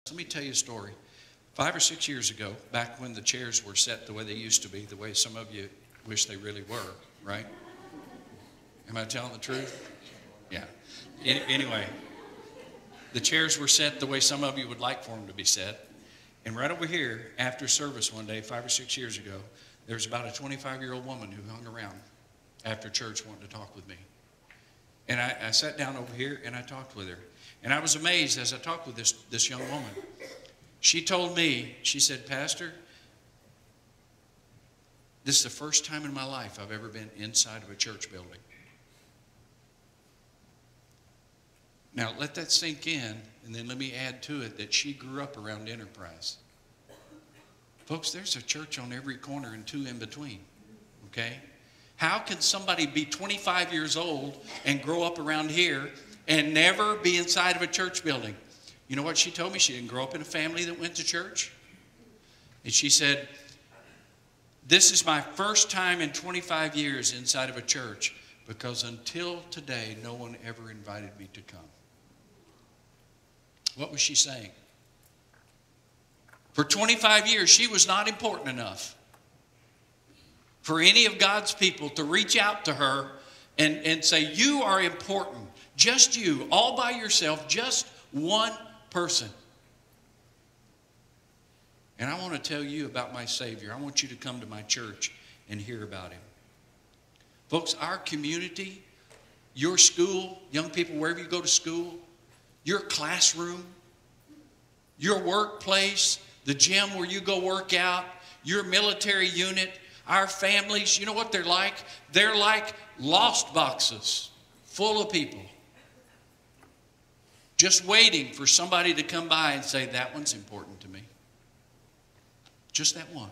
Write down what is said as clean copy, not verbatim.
Let me tell you a story. 5 or 6 years ago, back when the chairs were set the way they used to be, the way some of you wish they really were, right? Am I telling the truth? Yeah. Anyway, the chairs were set the way some of you would like for them to be set. And right over here, after service one day, 5 or 6 years ago, there was about a 25-year-old woman who hung around after church wanting to talk with me. And I sat down over here and I talked with her. And I was amazed as I talked with this young woman. She told me, she said, Pastor, this is the first time in my life I've ever been inside of a church building. Now, let that sink in, and then let me add to it that she grew up around Enterprise. Folks, there's a church on every corner and two in between, okay? How can somebody be 25 years old and grow up around here and never be inside of a church building? You know what she told me? She didn't grow up in a family that went to church. And she said, this is my first time in 25 years inside of a church because until today, no one ever invited me to come. What was she saying? For 25 years, she was not important enough for any of God's people to reach out to her and say, you are important. Just you, all by yourself, just one person. And I want to tell you about my Savior. I want you to come to my church and hear about him. Folks, our community, your school, young people, wherever you go to school, your classroom, your workplace, the gym where you go work out, your military unit, our families, you know what they're like? They're like lost boxes full of people just waiting for somebody to come by and say, that one's important to me. Just that one.